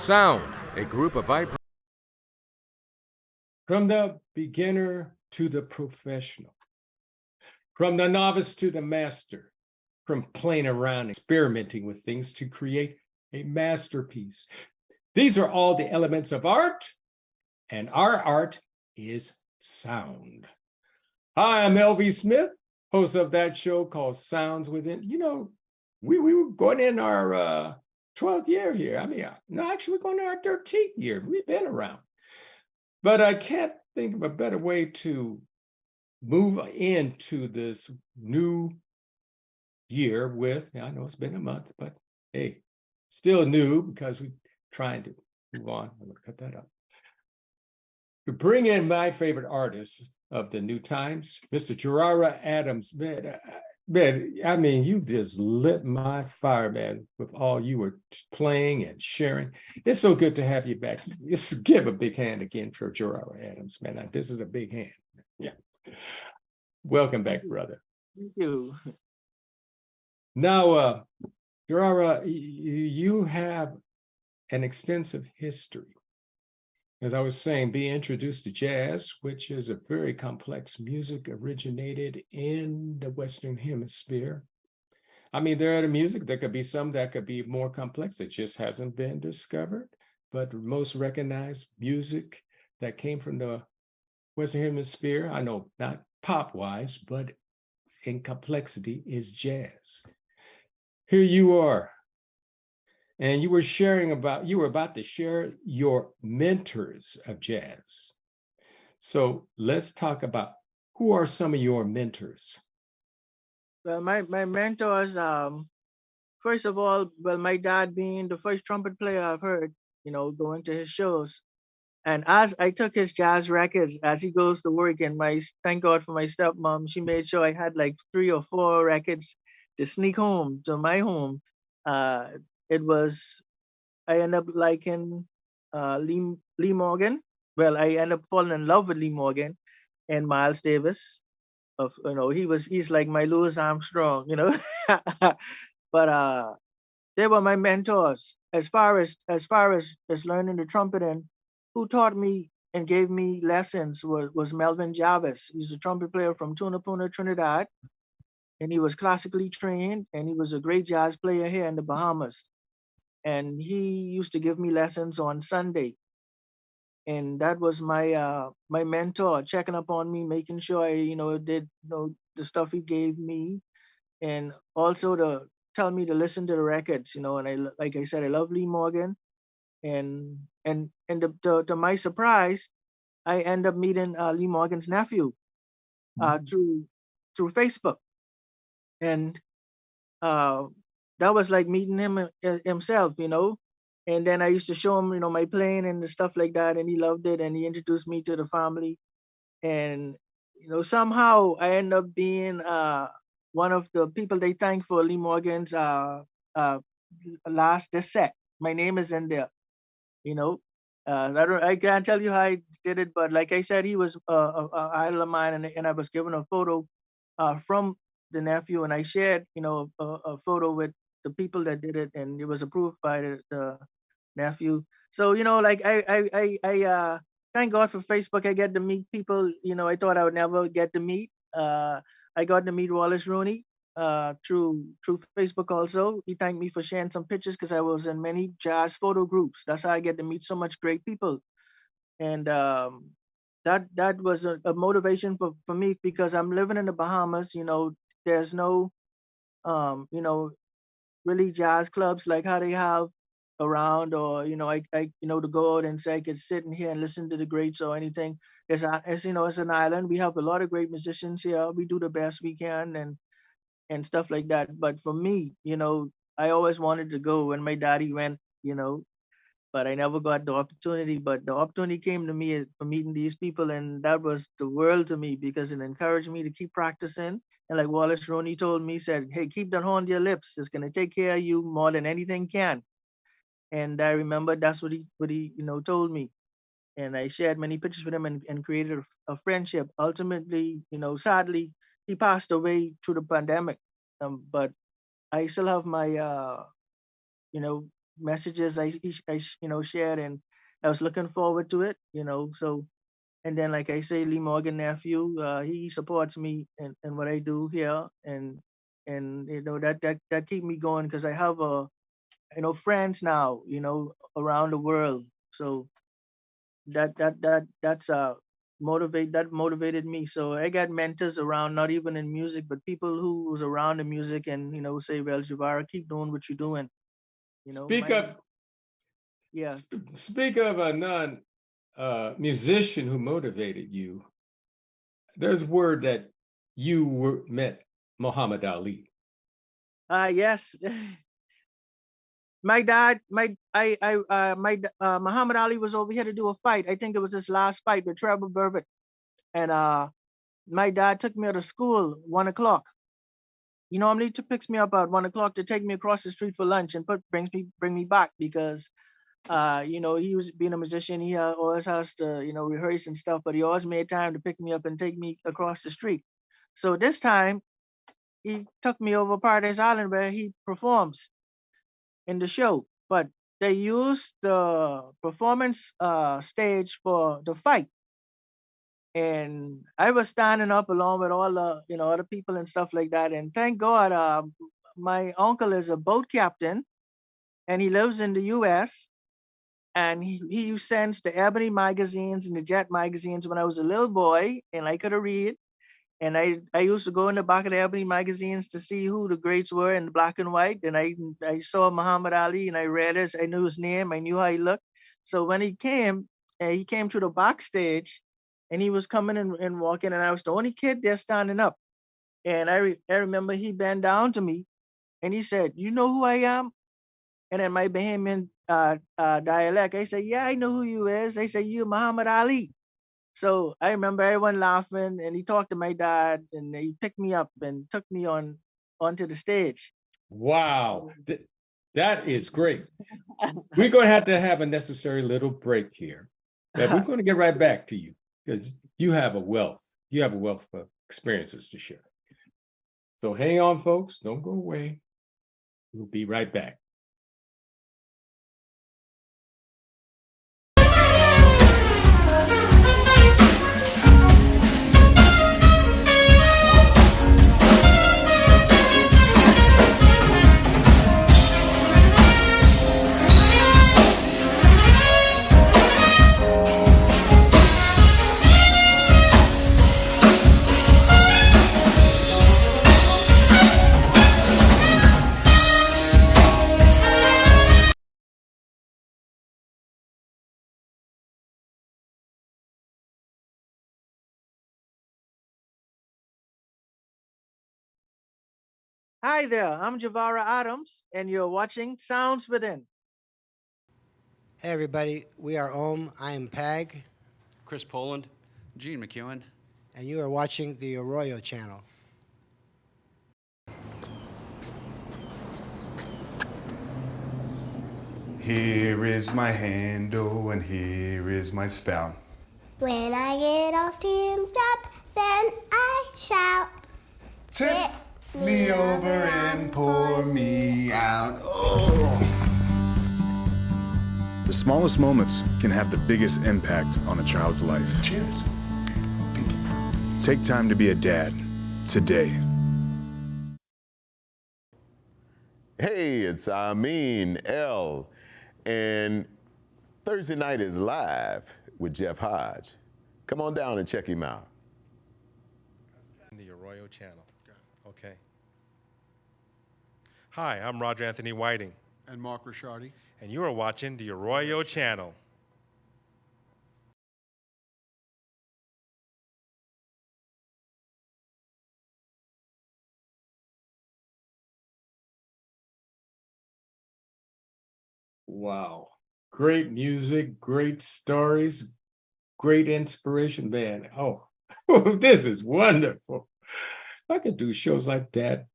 Sound, a group of vibrant. From the beginner to the professional, from the novice to the master, from playing around, experimenting with things to create a masterpiece. These are all the elements of art, and our art is sound. Hi, I'm LV Smith, host of that show called Sounds Within. You know, we were going in our 12th year here. I mean, no, actually, we're going in our 13th year. We've been around. But I can't think of a better way to move into this new year with, I know it's been a month, but hey, still new because we're trying to move on. I'm going to cut that up. To bring in my favorite artist of the new times, Mr. Jawara Adams. Man, I mean, you just lit my fire, man, with all you were playing and sharing. It's so good to have you back. Let's give a big hand again for Jawara Adams, man. This is a big hand. Yeah. Welcome back, brother. Thank you. Now, Jawara, you have an extensive history. As I was saying, being introduced to jazz, which is a very complex music originated in the Western Hemisphere. I mean, there are the music, there could be some that could be more complex that just hasn't been discovered, but the most recognized music that came from the Western Hemisphere, I know not pop-wise, but in complexity, is jazz. Here you are. And you were about to share your mentors of jazz. So let's talk about who are some of your mentors? Well, my mentors, first of all, well, my dad being the first trumpet player I've heard, going to his shows. And as I took his jazz records as he goes to work, and thank God for my stepmom, she made sure I had like 3 or 4 records to sneak home to my home. I ended up liking Lee Morgan. Well, I ended up falling in love with Lee Morgan and Miles Davis. He's like my Louis Armstrong, but they were my mentors as far as learning the trumpet. And who taught me and gave me lessons was Melvin Jarvis. He's a trumpet player from Tunapuna, Trinidad, and he was classically trained, and he was a great jazz player here in the Bahamas. And he used to give me lessons on Sunday, and that was my mentor, checking up on me, making sure I did the stuff he gave me, and also to tell me to listen to the records. And like I said, I love Lee Morgan, and to my surprise, I end up meeting Lee Morgan's nephew through Facebook, and uh, that was like meeting him himself. And then I used to show him, my playing and the stuff like that, and he loved it, and he introduced me to the family. And somehow I end up being one of the people they thank for Lee Morgan's uh, last set. My name is in there. You know, I can't tell you how I did it, but like I said, he was a idol of mine, and I was given a photo from the nephew, and I shared, a photo with the people that did it, and it was approved by the nephew. So like I thank God for Facebook. I get to meet people. I thought I would never get to meet. I got to meet Wallace Rooney through Facebook also. He thanked me for sharing some pictures because I was in many jazz photo groups. That's how I get to meet so much great people. And that was a motivation for me because I'm living in the Bahamas. There's no um, you know, really jazz clubs like how they have around, or to go out and say I could sit in here and listen to the greats or anything. It's an island. We have a lot of great musicians here. We do the best we can, and stuff like that. But for me, I always wanted to go when my daddy went, but I never got the opportunity. But the opportunity came to me for meeting these people, and that was the world to me because it encouraged me to keep practicing. And like Wallace Roney told me, he said, "Hey, keep that horn to your lips. It's gonna take care of you more than anything can." And I remember that's what he told me. And I shared many pictures with him, and created a friendship. Ultimately, sadly, he passed away through the pandemic. But I still have my messages shared, and I was looking forward to it, So, and then, like I say, Lee Morgan nephew, he supports me in what I do here, and that keep me going because I have friends now, around the world. So that motivated me. So I got mentors around, not even in music, but people who was around the music, and say, well, Jawara, keep doing what you're doing. Speak My of yeah. speak of a non musician who motivated you. There's word that met Muhammad Ali. Yes. My dad, Muhammad Ali was over here to do a fight. I think it was his last fight with Trevor Burbitt. And my dad took me out of school 1 o'clock. He normally picks me up at 1 o'clock to take me across the street for lunch and bring me back because he was being a musician. He always has to, rehearse and stuff, but he always made time to pick me up and take me across the street. So this time he took me over Paradise Island where he performs in the show, but they used the performance stage for the fight. And I was standing up along with all the, other people and stuff like that. And thank God, my uncle is a boat captain and he lives in the US. And he sends the Ebony magazines and the Jet magazines when I was a little boy and I could read. And I used to go in the back of the Ebony magazines to see who the greats were in black and white. And I saw Muhammad Ali and I read it. I knew his name. I knew how he looked. So when he came to the backstage and he was coming and walking, and I was the only kid there standing up. And I remember he bent down to me and he said, "You know who I am?" And in my Bahamian dialect, I said, "Yeah, I know who you is." They said, "You Muhammad Ali." So I remember everyone laughing, and he talked to my dad, and he picked me up and took me onto the stage. Wow, that is great. We're going to have a necessary little break here, but we're going to get right back to you because you have a wealth. You have a wealth of experiences to share. So hang on, folks. Don't go away. We'll be right back. Hi there, I'm Jawara Adams, and you're watching Sounds Within. Hey everybody, we are I am Pag, Chris Poland, Gene McEwen, and you are watching the Arroyo channel. Here is my handle and here is my spout. When I get all steamed up, then I shout, Tip me over and pour me out. Oh. The smallest moments can have the biggest impact on a child's life. Cheers. Take time to be a dad today. Hey, it's Amin L. And Thursday night is live with Jeff Hodge. Come on down and check him out. The Arroyo channel. Okay. Hi, I'm Roger Anthony Whiting. And Mark Rishardi. And you are watching the Arroyo channel. Wow. Great music, great stories, great inspiration, man. Oh, this is wonderful. I could do shows like that.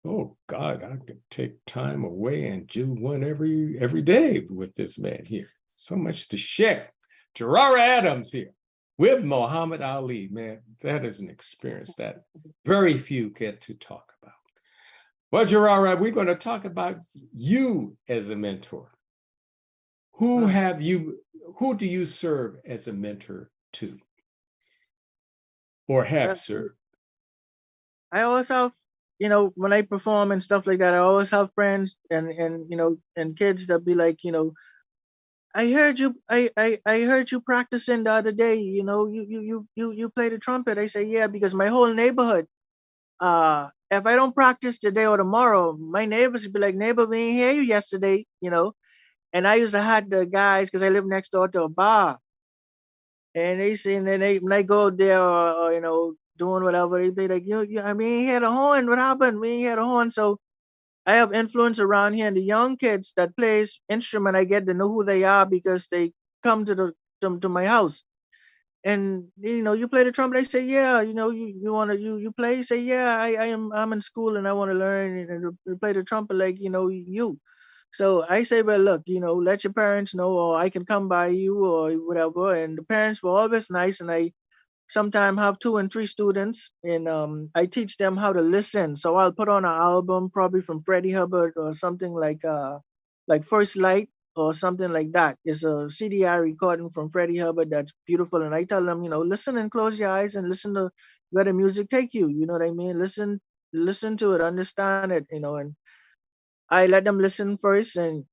Oh God, I could take time away and do one every day with this man here. So much to share. Jawara Adams here with Muhammad Ali, man. That is an experience that very few get to talk about. Well, Jawara, we're going to talk about you as a mentor. Who do you serve as a mentor to, or have served? I always have, when I perform and stuff like that, I always have friends and kids that be like, I heard you practicing the other day, you play the trumpet. I say, yeah, because my whole neighborhood, if I don't practice today or tomorrow, my neighbors would be like, neighbor, we didn't hear you yesterday, and I used to have the guys, because I live next door to a bar, and they say, and then when I go there, or doing whatever, they be like, I mean, he had a horn. What happened? We ain't had a horn. So I have influence around here, and the young kids that plays instrument, I get to know who they are because they come to my house. And you play the trumpet. I say, yeah. You wanna you play? Say, yeah. I'm in school and I want to learn and to play the trumpet like you. So I say, well, look, let your parents know, or I can come by you or whatever. And the parents were always nice, and I sometimes have 2 and 3 students, and I teach them how to listen. So I'll put on an album probably from Freddie Hubbard or something like First Light or something like that. It's a CDI recording from Freddie Hubbard that's beautiful. And I tell them, listen and close your eyes and listen to where the music take you. You know what I mean? Listen to it, understand it, and I let them listen first, and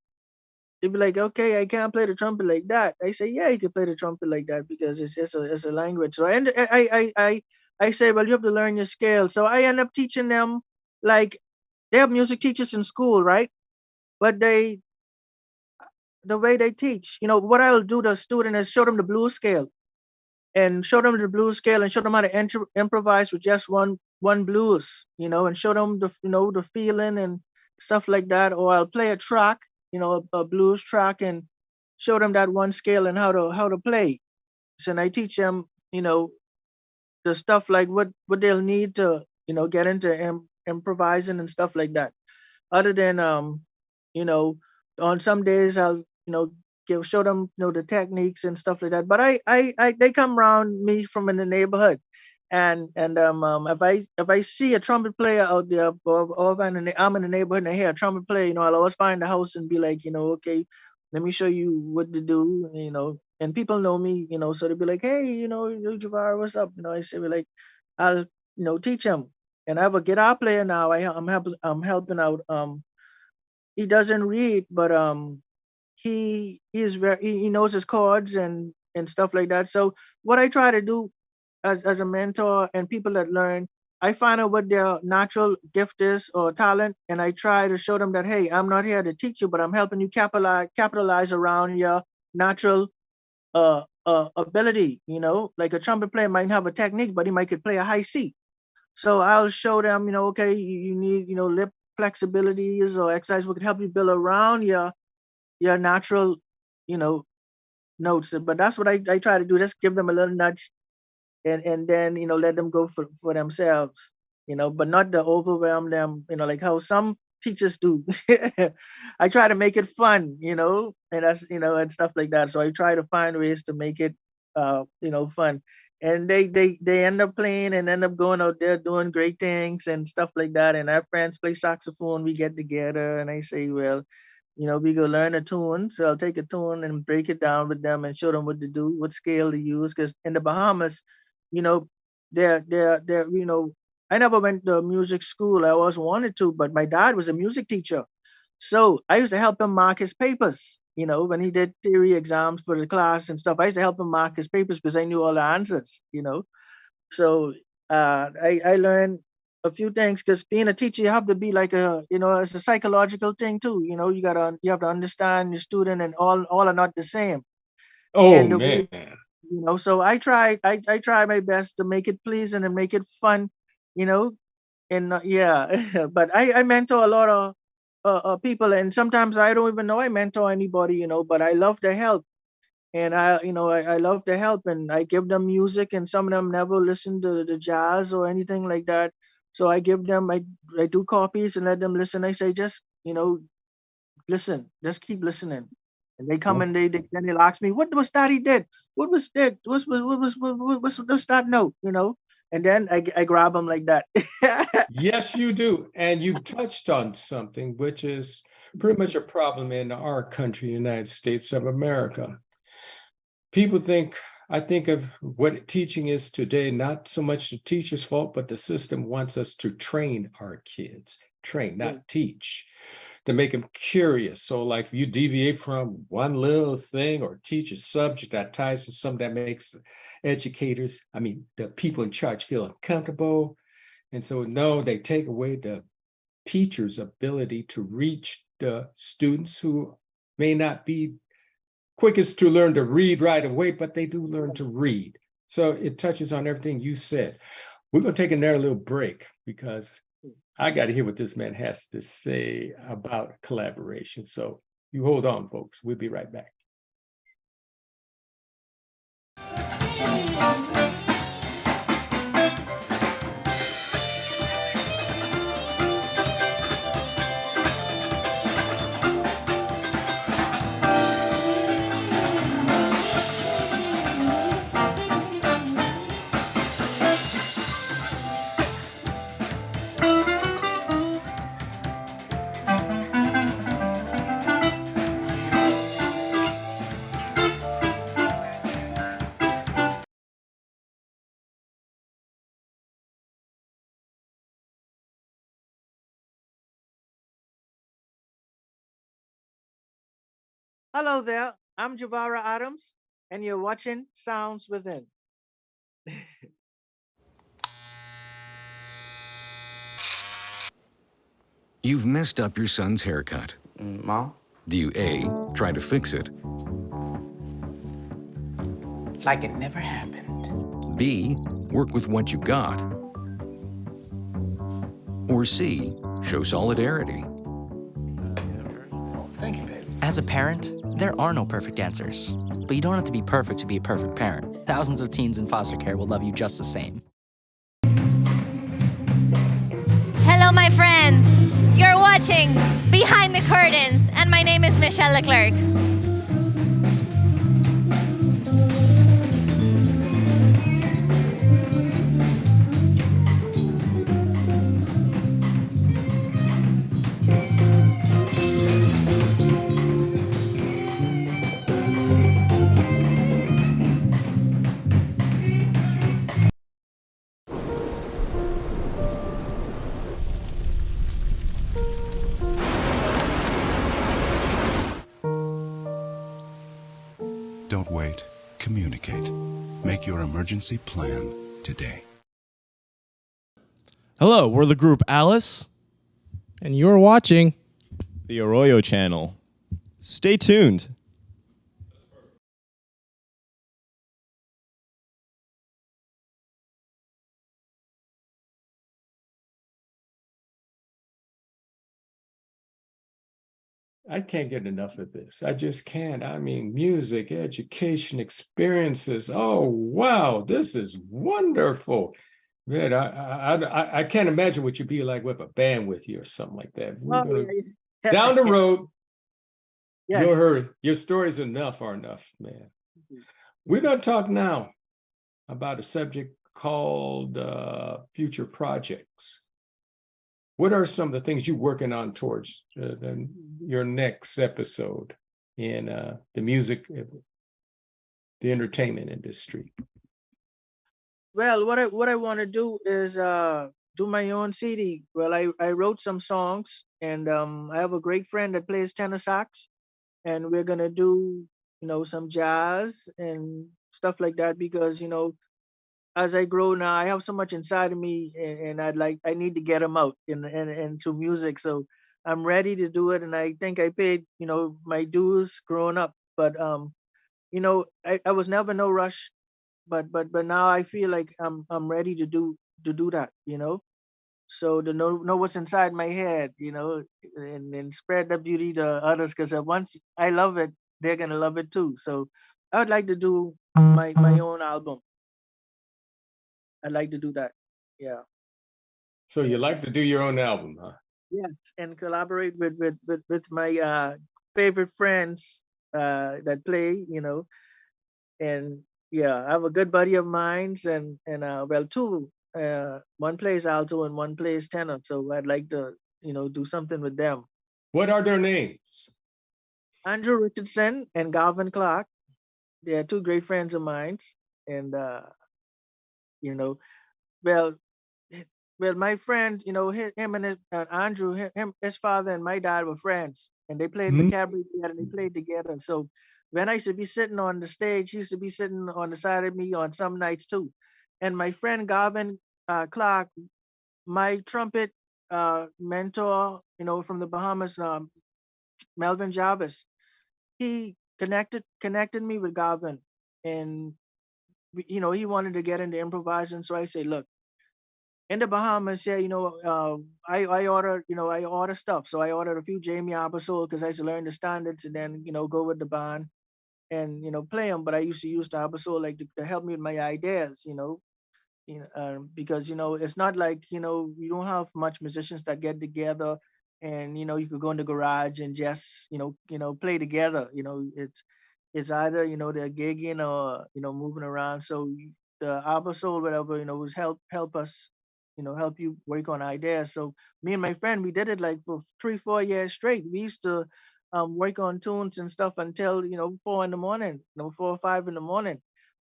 they'd be like, okay, I can't play the trumpet like that. I say, yeah, you can play the trumpet like that because it's a language. So I say, well, you have to learn your scale. So I end up teaching them, like, they have music teachers in school, right? But the way they teach, what I'll do to a student is show them the blues scale, and show them the blues scale, and show them how to improvise with just one blues, and show them the feeling and stuff like that. Or I'll play a track, a blues track, and show them that one scale and how to play. So, and I teach them, the stuff like what they'll need to get into improvising and stuff like that. Other than you know, on some days I'll show them the techniques and stuff like that. But I they come around me from in the neighborhood, and if I see a trumpet player out there, or if I'm in the neighborhood and I hear a trumpet player, I'll always find the house and be like, okay, let me show you what to do, And people know me, so they'll be like, hey, Jawara, what's up? I say, well, like, I'll teach him. And I have a guitar player now. I'm helping out. He doesn't read, but he knows his chords and stuff like that. So what I try to do as a mentor and people that learn, I find out what their natural gift is or talent, and I try to show them that, hey, I'm not here to teach you, but I'm helping you capitalize around your natural ability. Like a trumpet player might have a technique, but he might could play a high C. So I'll show them, okay, you need, lip flexibilities or exercise what could help you build around your natural, you know, notes. But that's what I try to do. Just give them a little nudge, and then let them go for themselves, but not to overwhelm them, like how some teachers do. I try to make it fun, and that's and stuff like that. So I try to find ways to make it fun. And they end up playing and end up going out there doing great things and stuff like that. And our friends play saxophone, we get together and I say, well, we go learn a tune. So I'll take a tune and break it down with them and show them what to do, what scale to use. Because in the Bahamas, you know, they're I never went to music school. I always wanted to, but my dad was a music teacher. So I used to help him mark his papers, when he did theory exams for the class and stuff. I used to help him mark his papers because I knew all the answers. So I learned a few things because being a teacher, you have to be like it's a psychological thing too. You have to understand your student, and all are not the same. Oh And the man. way, so I try my best to make it pleasing and make it fun, you know, and yeah. But I mentor a lot of people, and sometimes I don't even know I mentor anybody, but I love their help. And I love their help, and I give them music, and some of them never listen to the jazz or anything like that. So I give them, I do copies and let them listen. I say, just, listen, just keep listening. And they come and then they'll ask me, what was that he did? What was that? What's that note? and then I grab them like that. Yes, you do. And you touched on something which is pretty much a problem in our country, United States of America. People think, I think of what teaching is today, not so much the teacher's fault, but the system wants us to train our kids, train, Yeah. not teach, to make them curious. So, like, you deviate from one little thing or teach a subject that ties to something that makes educators, I mean, the people in charge feel uncomfortable. And so, no, they take away the teacher's ability to reach the students who may not be quickest to learn to read right away, but they do learn to read. So it touches on everything you said. We're going to take another little break because I got to hear what this man has to say about collaboration. So you hold on, folks. We'll be right back. Hello there, I'm Jawara Adams, and you're watching Sounds Within. You've messed up your son's haircut. Mom? Do you A, try to fix it, Like it never happened. B, work with what you got, or C, show solidarity? Thank you, baby. As a parent, there are no perfect answers. But you don't have to be perfect to be a perfect parent. Thousands of teens in foster care will love you just the same. Hello, my friends. You're watching Behind the Curtains, and my name is Michelle Leclerc. Don't wait. Communicate. Make your emergency plan today. Hello, we're the group Alice, and you're watching the Arroyo channel. Stay tuned. I can't get enough of this. I just can't. I mean, music, education, experiences. Oh, wow, this is wonderful. Man, I can't imagine what you'd be like with a band with you or something like that. We're gonna, down the road, Yes. you'll hear your stories are enough, man. We're going to talk now about a subject called future projects. What are some of the things you're working on towards your next episode in the music, the entertainment industry? Well, what I want to do is do my own CD. Well, I wrote some songs, and I have a great friend that plays tenor sax, and we're gonna do some jazz and stuff like that because as I grow now, I have so much inside of me, and I need to get them out into music. So I'm ready to do it, and I think I paid my dues growing up, but I was never no rush, but now I feel like I'm ready to do that, So to know what's inside my head, and spread the beauty to others, because once I love it, they're gonna love it too. So I would like to do my own album. I'd like to do that. Yeah. So you like to do your own album, huh? Yes, and collaborate with my favorite friends that play, and yeah, I have a good buddy of mine, and well, one plays alto and one plays tenor. So I'd like to, do something with them. What are their names? Andrew Richardson and Galvin Clark. They are two great friends of mine. And, you know, well, well, my friend, him and Andrew, his father and my dad were friends, and they played the cabaret together, and they played together. So when I used to be sitting on the stage, he used to be sitting on the side of me on some nights too. And my friend Garvin Clark, my trumpet mentor, from the Bahamas, Melvin Jarvis, he connected me with Garvin, and he wanted to get into improvising. So I say, look, in the Bahamas, yeah, I order stuff. So I ordered a few Jamie Arbasol because I used to learn the standards and then go with the band and play them. But I used to use the Arbasol like to help me with my ideas, because it's not like you don't have much musicians that get together and you could go in the garage and just play together. It's either they're gigging or moving around. So the Arbasol, whatever, was help us help you work on ideas. So me and my friend, we did it like for 3-4 years straight. We used to work on tunes and stuff until 4 in the morning, 4 or 5 in the morning.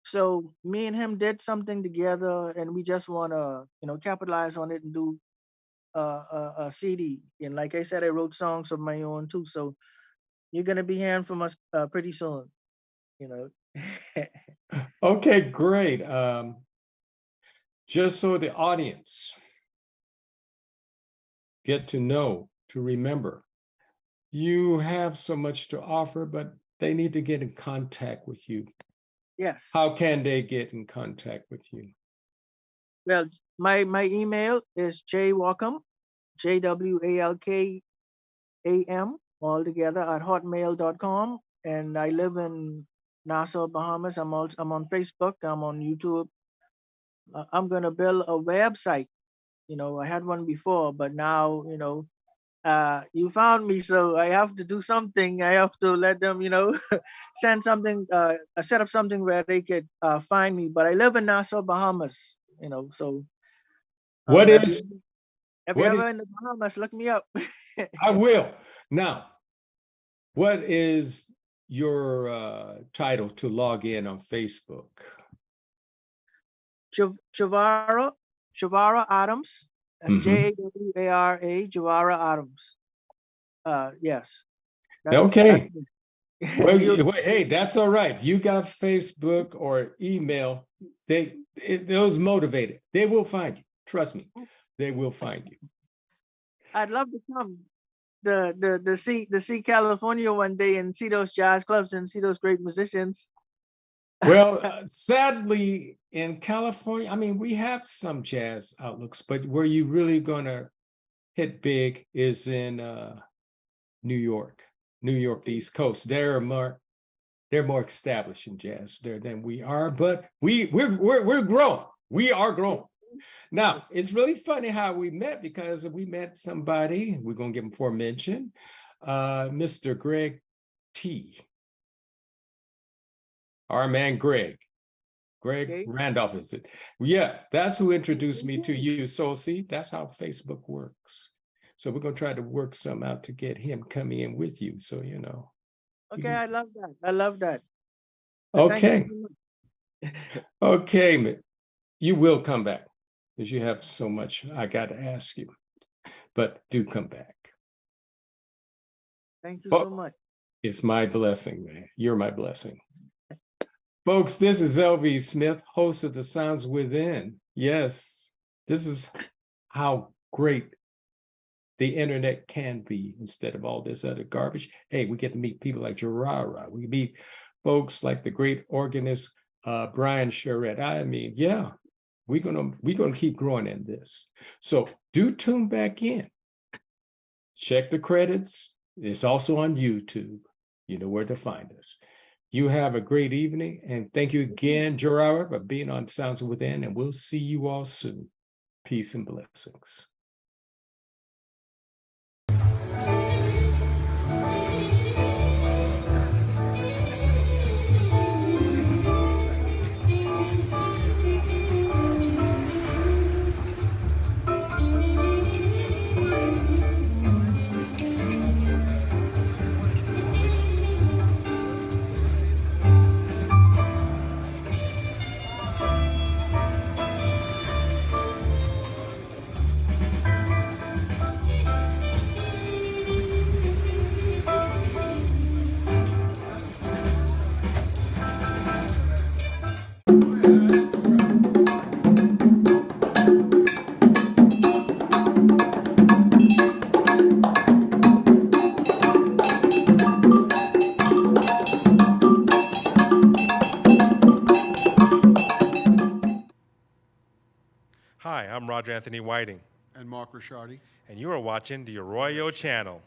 So me and him did something together, and we just want to capitalize on it and do a CD. And like I said, I wrote songs of my own too. So you're gonna be hearing from us pretty soon. Okay, great. Just so the audience get to know, to remember, you have so much to offer, but they need to get in contact with you. Yes. How can they get in contact with you? Well, my email is jwalkham, JWALKAM, all together at hotmail.com. And I live in Nassau, Bahamas. I'm on Facebook. I'm on YouTube. I'm gonna build a website. I had one before, but now you found me, so I have to do something. I have to let them send something, set up something where they could find me. But I live in Nassau, Bahamas. So What if is you're ever in the Bahamas, look me up. I will. Now, what is your title to log in on Facebook? Jawara Adams. That's Jawara, Jawara Adams. Yes. Okay. Well, hey, that's all right. You got Facebook or email. Those motivated. They will find you. Trust me, they will find you. I'd love to come to see California one day and see those jazz clubs and see those great musicians. Well, sadly, in California, I mean, we have some jazz outlooks, but where you really gonna hit big is in New York, the East Coast. They're more established in jazz there than we are, but we're grown. We are grown. Now, it's really funny how we met, because we met somebody, we're gonna give him aforementioned, Mr. Greg T. Our man Greg Randolph, is it? Yeah, that's who introduced me to you. So see, that's how Facebook works. So we're gonna try to work some out to get him coming in with you. So Okay, I love that. I love that. Okay. Okay, you will come back because you have so much I got to ask you. But do come back. Thank you so much. It's my blessing, man. You're my blessing. Folks, this is LV Smith, host of The Sounds Within. Yes, this is how great the internet can be instead of all this other garbage. Hey, we get to meet people like Jawara. We meet folks like the great organist Brian Charette. I mean, yeah, we're gonna keep growing in this. So do tune back in. Check the credits. It's also on YouTube. You know where to find us. You have a great evening, and thank you again, Jawara, for being on Sounds Within, and we'll see you all soon. Peace and blessings. I'm Roger Anthony Whiting. And Mark Ricciardi. And you are watching the Arroyo Channel.